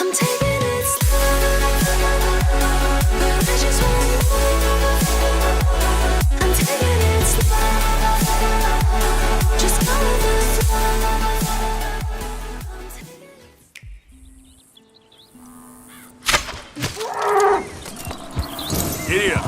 I'm taking it slow, but I just want more. I'm taking it slow, just go with the flow. I'm taking it Idiot!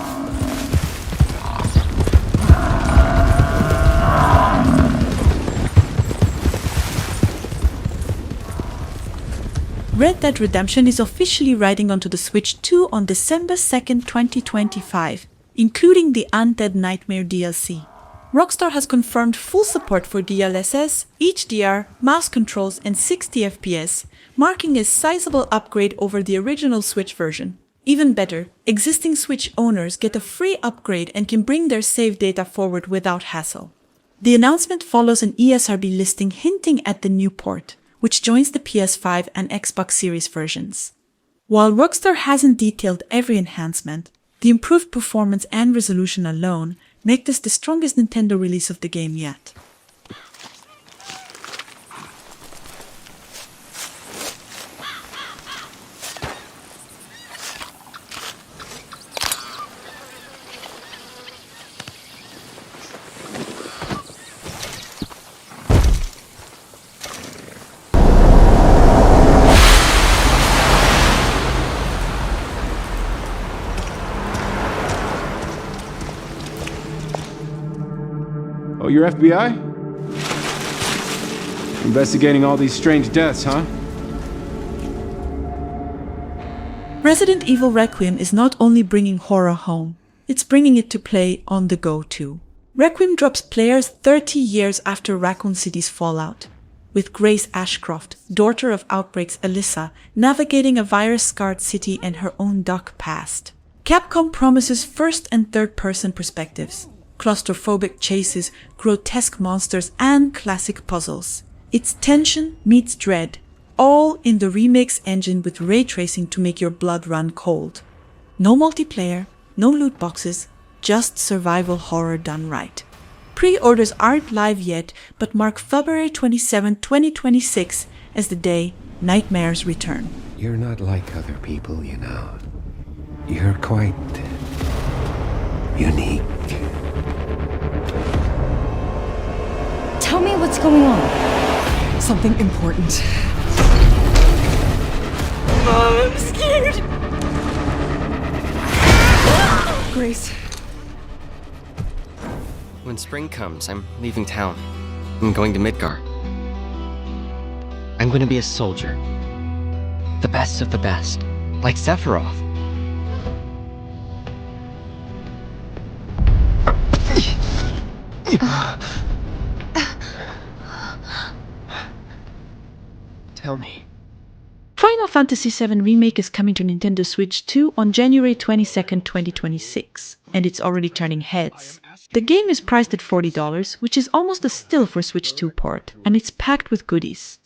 Red Dead Redemption is officially riding onto the Switch 2 on December 2nd, 2025, including the Undead Nightmare DLC. Rockstar has confirmed full support for DLSS, HDR, mouse controls, and 60 FPS, marking a sizable upgrade over the original Switch version. Even better, existing Switch owners get a free upgrade and can bring their save data forward without hassle. The announcement follows an ESRB listing hinting at the new port, which joins the PS5 and Xbox Series versions. While Rockstar hasn't detailed every enhancement, the improved performance and resolution alone make this the strongest Nintendo release of the game yet. Oh, you're FBI? Investigating all these strange deaths, huh? Resident Evil Requiem is not only bringing horror home, it's bringing it to play on the go too. Requiem drops players 30 years after Raccoon City's fallout, with Grace Ashcroft, daughter of Outbreak's Alyssa, navigating a virus-scarred city and her own dark past. Capcom promises first and third-person perspectives, claustrophobic chases, grotesque monsters, and classic puzzles. It's tension meets dread, all in the remake's engine with ray tracing to make your blood run cold. No multiplayer, no loot boxes, just survival horror done right. Pre-orders aren't live yet, but mark February 27, 2026 as the day Nightmares return. You're not like other people, you know. You're quite unique. Tell me what's going on. Something important. Mom, I'm scared. Grace. When spring comes, I'm leaving town. I'm going to Midgar. I'm going to be a soldier. The best of the best. Like Sephiroth. Tell me. Final Fantasy VII Remake is coming to Nintendo Switch 2 on January 22nd, 2026, and it's already turning heads. The game is priced at $40, which is almost a steal for Switch 2 port, and it's packed with goodies.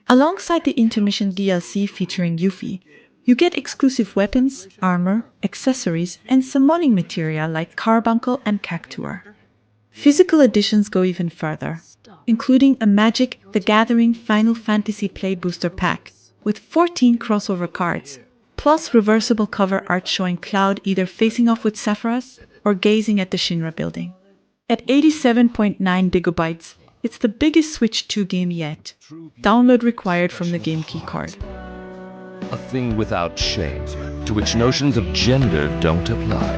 Alongside the intermission DLC featuring Yuffie, you get exclusive weapons, armor, accessories, and some modding material like Carbuncle and Cactuar. Physical editions go even further, including a Magic: The Gathering Final Fantasy Play Booster Pack with 14 crossover cards, plus reversible cover art showing Cloud either facing off with Sephiroth or gazing at the Shinra building. At 87.9 gigabytes, it's the biggest Switch 2 game yet. Download required from the game keycard. A thing without shame, to which notions of gender don't apply.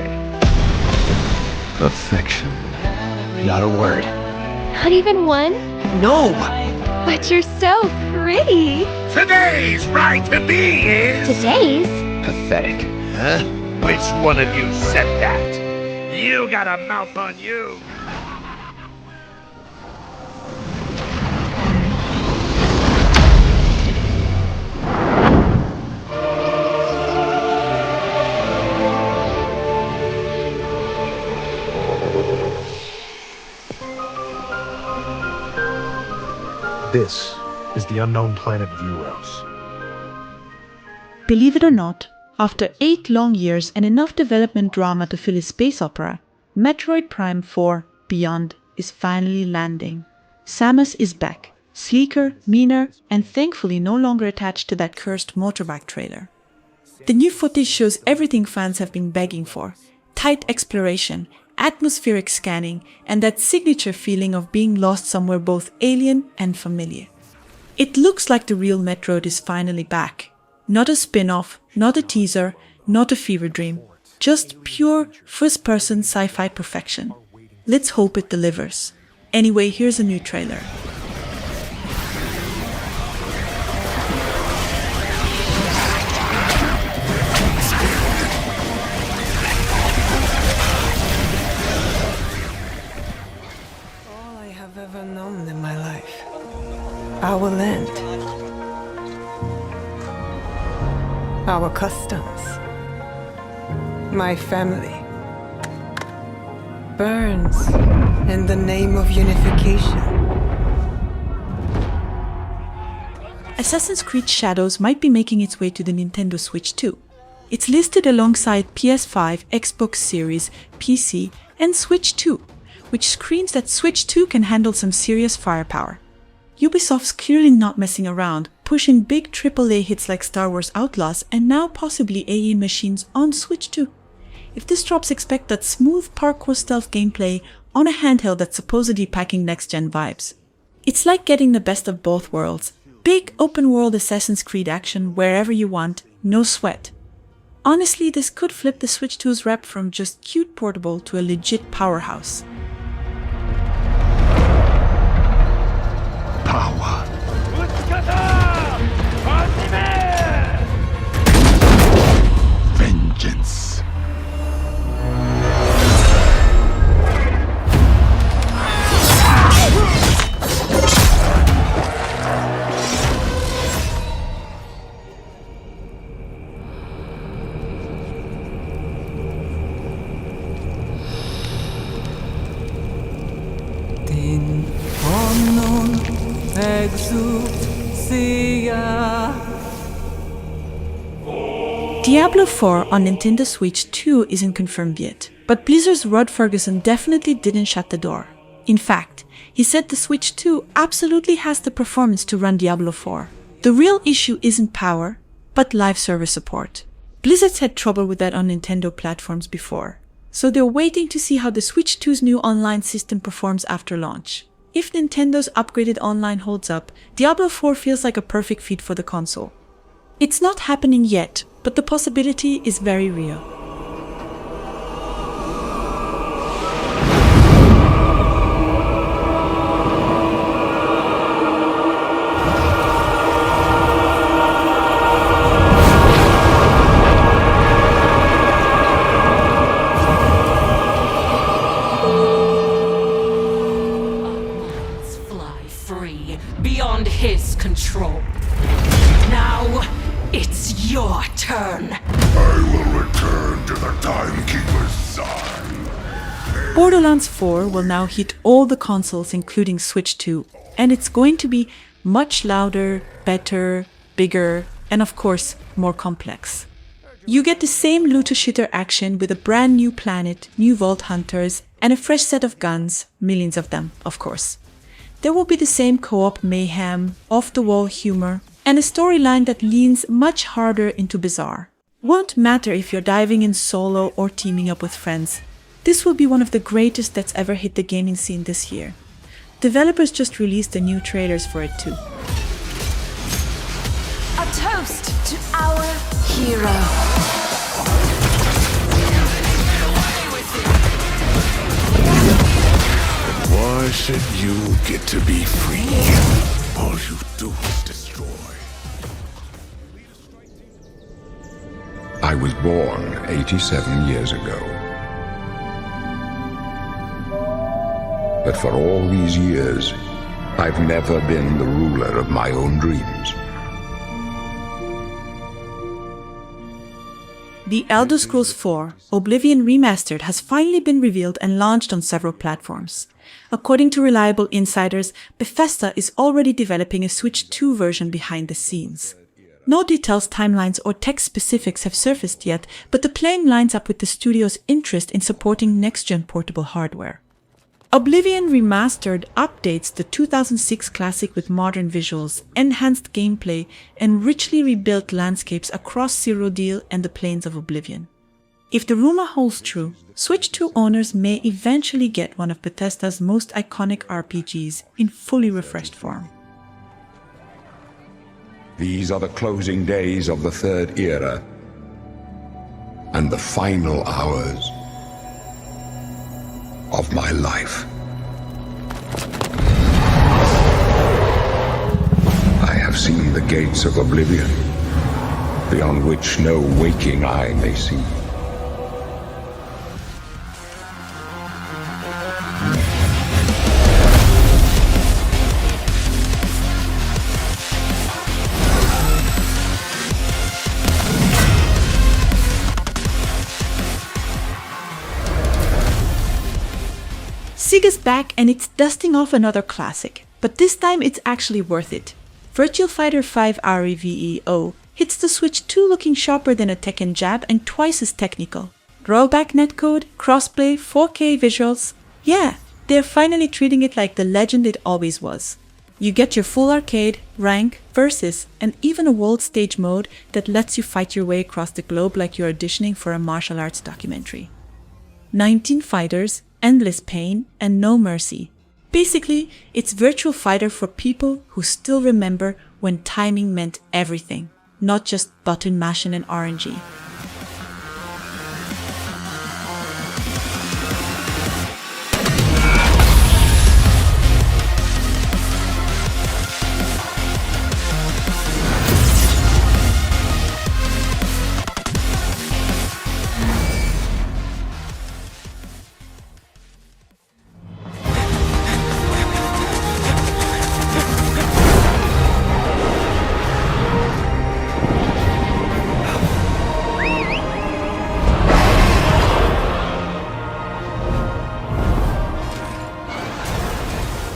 Affection. Not a word. Not even one? No! But you're so pretty. Today's right to be is... Today's? pathetic. Huh? Which one of you said that? You got a mouth on you. This is the unknown planet of Euros. Believe it or not, after 8 long years and enough development drama to fill a space opera, Metroid Prime 4 Beyond is finally landing. Samus is back, sleeker, meaner, and thankfully no longer attached to that cursed motorbike trailer. The new footage shows everything fans have been begging for: tight exploration, atmospheric scanning, and that signature feeling of being lost somewhere both alien and familiar. It looks like the real Metroid is finally back. Not a spin-off, not a teaser, not a fever dream. Just pure first-person sci-fi perfection. Let's hope it delivers. Anyway, here's a new trailer. All I have ever known in my life. Our land. Our customs. My family. Burns in the name of unification. Assassin's Creed Shadows might be making its way to the Nintendo Switch too. It's listed alongside PS5, Xbox Series, PC, and Switch 2, which screams that Switch 2 can handle some serious firepower. Ubisoft's clearly not messing around, pushing big AAA hits like Star Wars Outlaws and now possibly Alien Machines on Switch 2. If this drops, expect that smooth parkour stealth gameplay on a handheld that's supposedly packing next-gen vibes. It's like getting the best of both worlds. Big open-world Assassin's Creed action wherever you want, no sweat. Honestly, this could flip the Switch 2's rep from just cute portable to a legit powerhouse. Power. Vengeance. Din onon Diablo 4 on Nintendo Switch 2 isn't confirmed yet, but Blizzard's Rod Ferguson definitely didn't shut the door. In fact, he said the Switch 2 absolutely has the performance to run Diablo 4. The real issue isn't power, but live server support. Blizzard's had trouble with that on Nintendo platforms before, so they're waiting to see how the Switch 2's new online system performs after launch. If Nintendo's upgraded online holds up, Diablo 4 feels like a perfect fit for the console. It's not happening yet, but the possibility is very real. Beyond his control. Now, it's your turn. I will return to the Timekeeper's side. Borderlands 4 will now hit all the consoles including Switch 2, and it's going to be much louder, better, bigger, and of course, more complex. You get the same looter-shooter action with a brand new planet, new vault hunters, and a fresh set of guns, millions of them, of course. There will be the same co-op mayhem, off-the-wall humor, and a storyline that leans much harder into bizarre. Won't matter if you're diving in solo or teaming up with friends. This will be one of the greatest that's ever hit the gaming scene this year. Developers just released the new trailers for it too. A toast to our hero. Why should you get to be free? All you do is destroy. I was born 87 years ago. But for all these years, I've never been the ruler of my own dreams. The Elder Scrolls 4 Oblivion Remastered has finally been revealed and launched on several platforms. According to reliable insiders, Bethesda is already developing a Switch 2 version behind the scenes. No details, timelines, or tech specifics have surfaced yet, but the plan lines up with the studio's interest in supporting next-gen portable hardware. Oblivion Remastered updates the 2006 classic with modern visuals, enhanced gameplay, and richly rebuilt landscapes across Cyrodiil and the plains of Oblivion. If the rumor holds true, Switch 2 owners may eventually get one of Bethesda's most iconic RPGs in fully refreshed form. These are the closing days of the Third Era, and the final hours of my life. I have seen the gates of Oblivion, beyond which no waking eye may see. Sega's back and it's dusting off another classic, but this time it's actually worth it. Virtua Fighter 5 R.E.V.O. hits the Switch 2 looking sharper than a Tekken jab and twice as technical. Rollback netcode, crossplay, 4K visuals. Yeah, they're finally treating it like the legend it always was. You get your full arcade, rank, versus, and even a world stage mode that lets you fight your way across the globe like you're auditioning for a martial arts documentary. 19 fighters, endless pain, and no mercy. Basically, it's Virtua Fighter for people who still remember when timing meant everything, not just button mashing and RNG.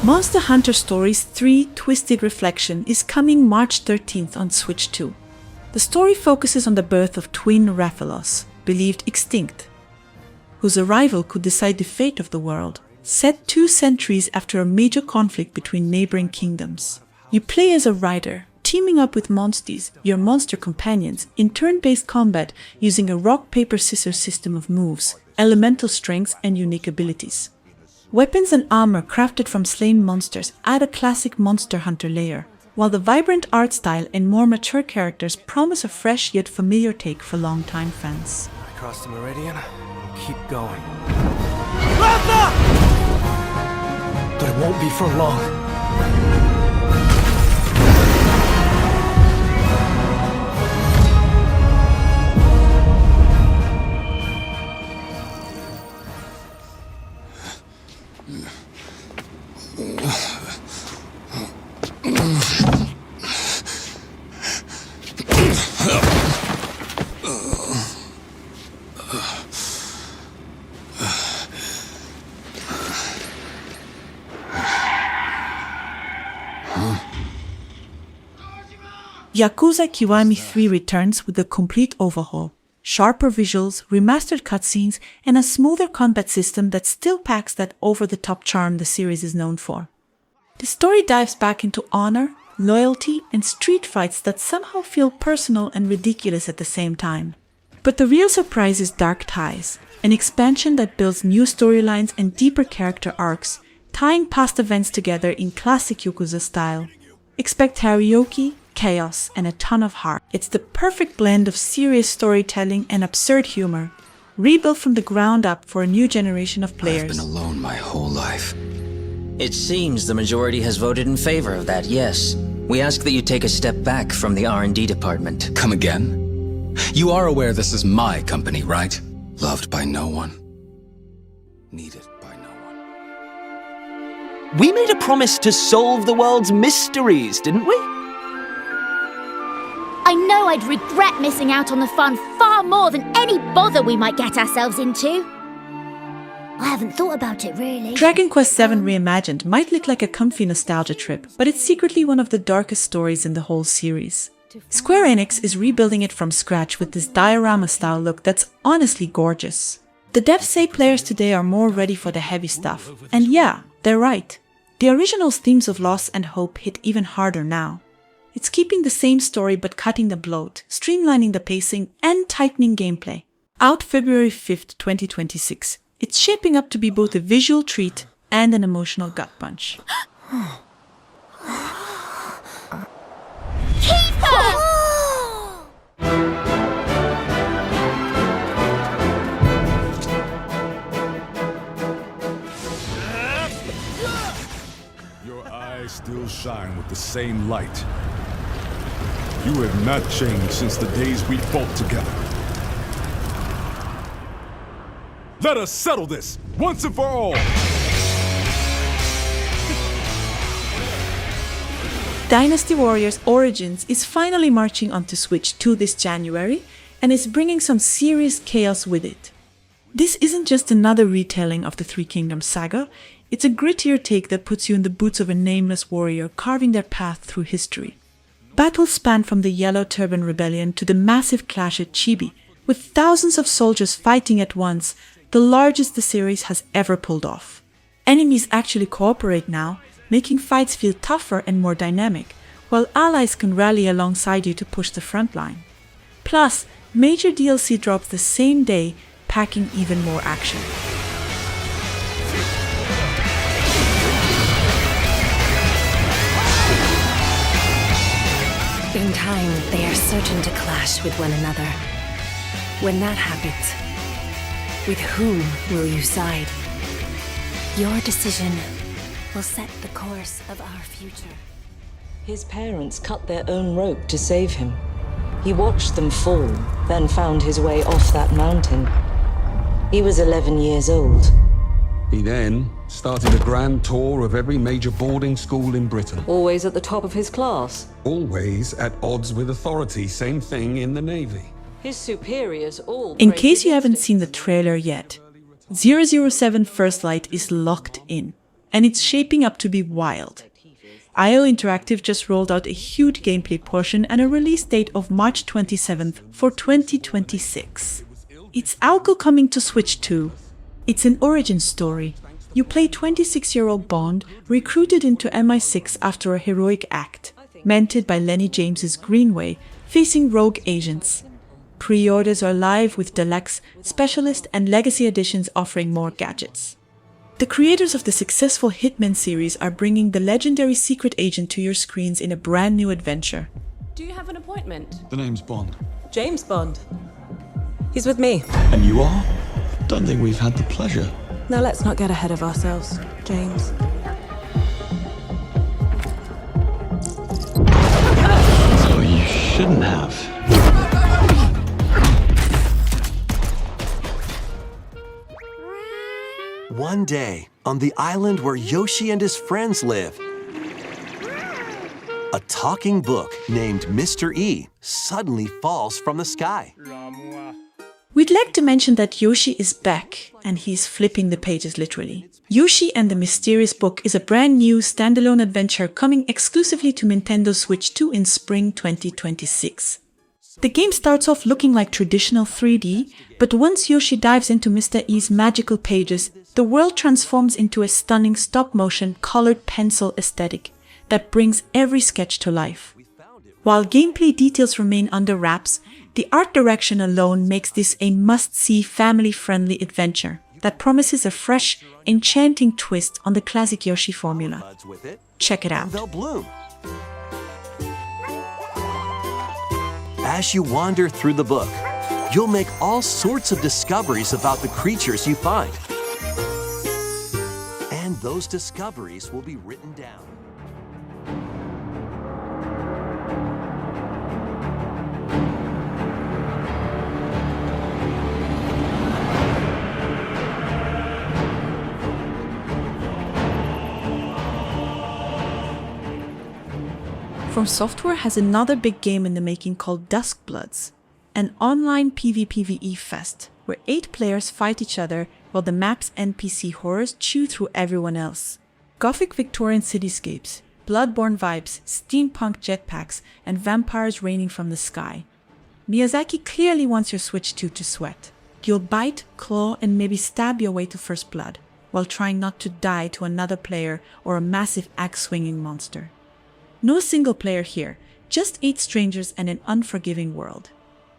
Monster Hunter Stories 3 Twisted Reflection is coming March 13th on Switch 2. The story focuses on the birth of twin Rathalos, believed extinct, whose arrival could decide the fate of the world, set 2 centuries after a major conflict between neighboring kingdoms. You play as a rider, teaming up with monsties, your monster companions, in turn-based combat using a rock-paper-scissors system of moves, elemental strengths, and unique abilities. Weapons and armor crafted from slain monsters add a classic Monster Hunter layer, while the vibrant art style and more mature characters promise a fresh yet familiar take for longtime fans. I cross the meridian, keep going. But it won't be for long. Yakuza Kiwami 3 returns with a complete overhaul, sharper visuals, remastered cutscenes, and a smoother combat system that still packs that over-the-top charm the series is known for. The story dives back into honor, loyalty, and street fights that somehow feel personal and ridiculous at the same time. But the real surprise is Dark Ties, an expansion that builds new storylines and deeper character arcs, tying past events together in classic Yakuza style. Expect karaoke, chaos, and a ton of heart. It's the perfect blend of serious storytelling and absurd humor, rebuilt from the ground up for a new generation of players. I've been alone my whole life. It seems the majority has voted in favor of that, yes. We ask that you take a step back from the R&D department. Come again? You are aware this is my company, right? Loved by no one. Needed by no one. We made a promise to solve the world's mysteries, didn't we? I know I'd regret missing out on the fun far more than any bother we might get ourselves into. I haven't thought about it really. Dragon Quest VII Reimagined might look like a comfy nostalgia trip, but it's secretly one of the darkest stories in the whole series. Square Enix is rebuilding it from scratch with this diorama-style look that's honestly gorgeous. The devs say players today are more ready for the heavy stuff, and yeah, they're right. The original's themes of loss and hope hit even harder now. It's keeping the same story but cutting the bloat, streamlining the pacing, and tightening gameplay. Out February 5th, 2026, it's shaping up to be both a visual treat and an emotional gut punch. Still shine with the same light. You have not changed since the days we fought together. Let us settle this once and for all! Dynasty Warriors Origins is finally marching onto Switch 2 this January and is bringing some serious chaos with it. This isn't just another retelling of the Three Kingdoms saga, it's a grittier take that puts you in the boots of a nameless warrior carving their path through history. Battles span from the Yellow Turban Rebellion to the massive clash at Chibi, with thousands of soldiers fighting at once, the largest the series has ever pulled off. Enemies actually cooperate now, making fights feel tougher and more dynamic, while allies can rally alongside you to push the front line. Plus, major DLC drops the same day, packing even more action. In time, they are certain to clash with one another. When that happens, with whom will you side? Your decision will set the course of our future. His parents cut their own rope to save him. He watched them fall, then found his way off that mountain. He was 11 years old. He then started a grand tour of every major boarding school in Britain. Always at the top of his class. Always at odds with authority, same thing in the Navy. His superiors all... In case you haven't seen the trailer yet, 007 First Light is locked in, and it's shaping up to be wild. IO Interactive just rolled out a huge gameplay portion and a release date of March 27th for 2026. It's Alco coming to Switch 2. It's an origin story. You play 26-year-old Bond, recruited into MI6 after a heroic act, mentored by Lenny James's Greenway, facing rogue agents. Pre-orders are live with Deluxe, Specialist, and Legacy editions offering more gadgets. The creators of the successful Hitman series are bringing the legendary secret agent to your screens in a brand new adventure. Do you have an appointment? The name's Bond. James Bond. He's with me. And you are? Don't think we've had the pleasure. Now let's not get ahead of ourselves, James. So you shouldn't have. One day, on the island where Yoshi and his friends live, a talking book named Mr. E suddenly falls from the sky. We'd like to mention that Yoshi is back, and he's flipping the pages literally. Yoshi and the Mysterious Book is a brand new standalone adventure coming exclusively to Nintendo Switch 2 in spring 2026. The game starts off looking like traditional 3D, but once Yoshi dives into Mr. E's magical pages, the world transforms into a stunning stop-motion colored pencil aesthetic that brings every sketch to life. While gameplay details remain under wraps, the art direction alone makes this a must-see family-friendly adventure that promises a fresh, enchanting twist on the classic Yoshi formula. Check it out. They'll bloom. As you wander through the book, you'll make all sorts of discoveries about the creatures you find. And those discoveries will be written down. From Software has another big game in the making called Duskbloods, an online PvPvE fest where 8 players fight each other while the map's NPC horrors chew through everyone else. Gothic Victorian cityscapes, Bloodborne vibes, steampunk jetpacks, and vampires raining from the sky. Miyazaki clearly wants your Switch 2 to sweat. You'll bite, claw, and maybe stab your way to first blood, while trying not to die to another player or a massive axe-swinging monster. No single player here, just 8 strangers and an unforgiving world.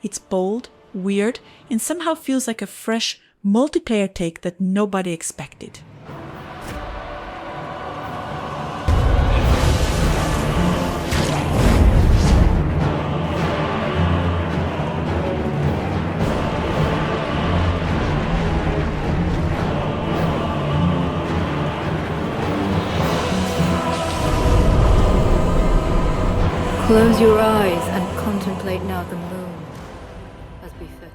It's bold, weird, and somehow feels like a fresh, multiplayer take that nobody expected. Close your eyes and contemplate now the moon, as befits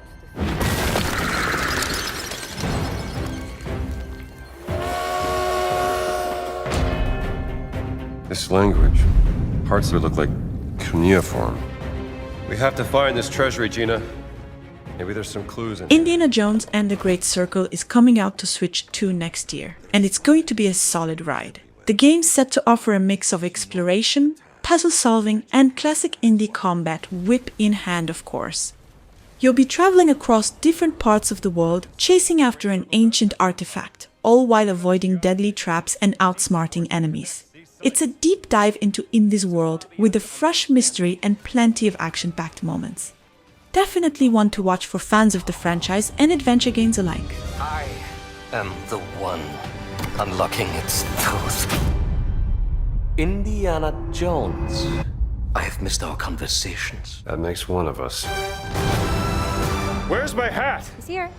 This language, parts of it look like cuneiform. We have to find this treasury, Gina. Maybe there's some clues in Indiana Jones and the Great Circle is coming out to Switch 2 next year, and it's going to be a solid ride. The game's set to offer a mix of exploration, puzzle solving, and classic indie combat, whip in hand of course. You'll be traveling across different parts of the world, chasing after an ancient artifact, all while avoiding deadly traps and outsmarting enemies. It's a deep dive into Indy's world with a fresh mystery and plenty of action-packed moments. Definitely one to watch for fans of the franchise and adventure games alike. I am the one unlocking its tooth. Indiana Jones. I have missed our conversations. That makes one of us. Where's my hat? He's here.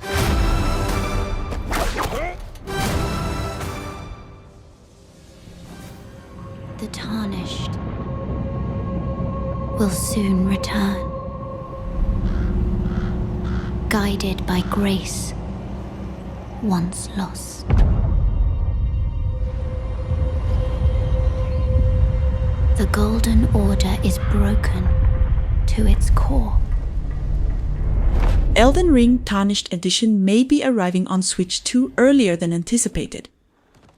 The tarnished will soon return, guided by grace once lost. The Golden Order is broken to its core. Elden Ring Tarnished Edition may be arriving on Switch 2 earlier than anticipated.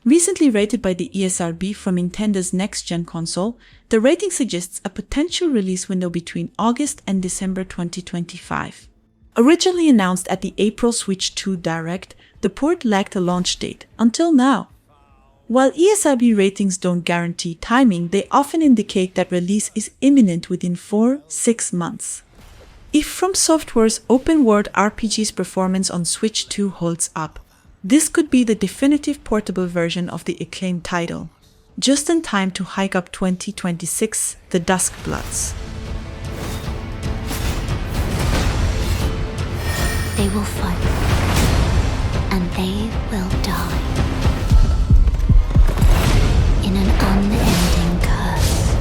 Recently rated by the ESRB from Nintendo's next-gen console, the rating suggests a potential release window between August and December 2025. Originally announced at the April Switch 2 Direct, the port lacked a launch date, until now. While ESRB ratings don't guarantee timing, they often indicate that release is imminent within 4-6 months. If From Software's open-world RPG's performance on Switch 2 holds up, this could be the definitive portable version of the acclaimed title, just in time to hike up 2026, the Duskbloods. They will fight, and they will die. In an unending curse.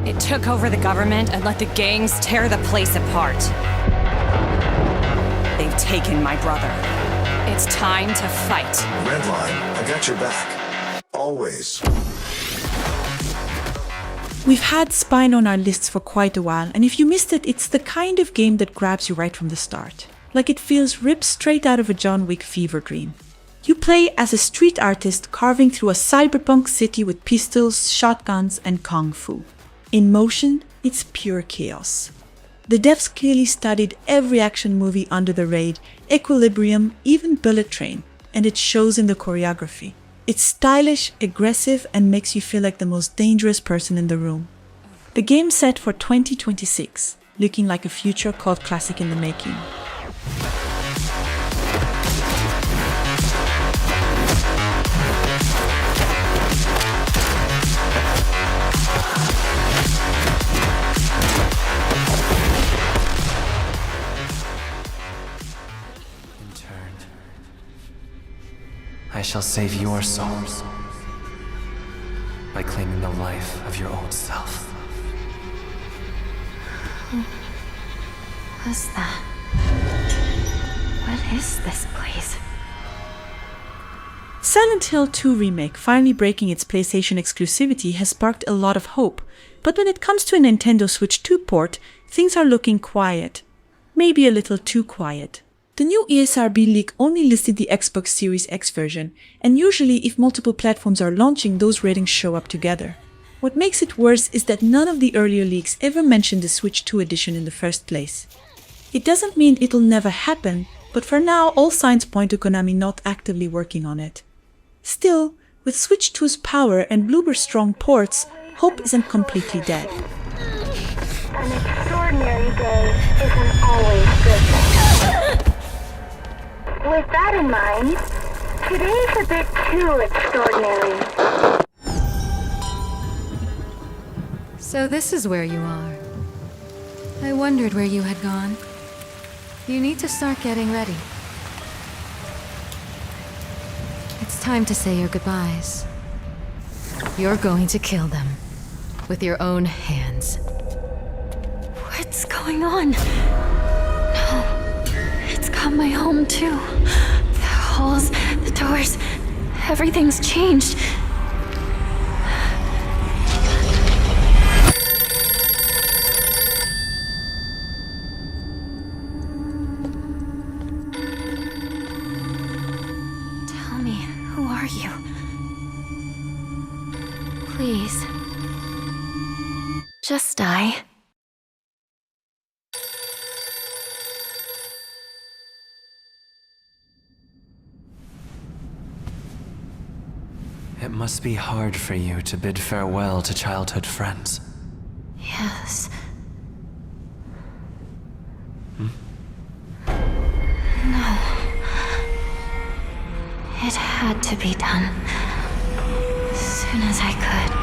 It took over the government and let the gangs tear the place apart. They've taken my brother. It's time to fight. Redline, I got your back. Always. We've had Spine on our lists for quite a while, and if you missed it, it's the kind of game that grabs you right from the start. Like it feels ripped straight out of a John Wick fever dream. You play as a street artist carving through a cyberpunk city with pistols, shotguns, and kung fu. In motion, it's pure chaos. The devs clearly studied every action movie under the Raid, Equilibrium, even Bullet Train, and it shows in the choreography. It's stylish, aggressive, and makes you feel like the most dangerous person in the room. The game's set for 2026, looking like a future cult classic in the making. I shall save your souls by claiming the life of your old self. What's that? What is this place? Silent Hill 2 Remake finally breaking its PlayStation exclusivity has sparked a lot of hope, but when it comes to a Nintendo Switch 2 port, things are looking quiet. Maybe a little too quiet. The new ESRB leak only listed the Xbox Series X version, and usually if multiple platforms are launching, those ratings show up together. What makes it worse is that none of the earlier leaks ever mentioned the Switch 2 edition in the first place. It doesn't mean it'll never happen, but for now all signs point to Konami not actively working on it. Still, with Switch 2's power and Bloober's strong ports, hope isn't completely dead. An extraordinary day isn't always good thing. With that in mind, today's a bit too extraordinary. So this is where you are. I wondered where you had gone. You need to start getting ready. It's time to say your goodbyes. You're going to kill them. With your own hands. What's going on? No. It's got my home too. The halls, the doors, everything's changed. Tell me, who are you? Please. Just die. It must be hard for you to bid farewell to childhood friends. Yes. No. It had to be done. As soon as I could.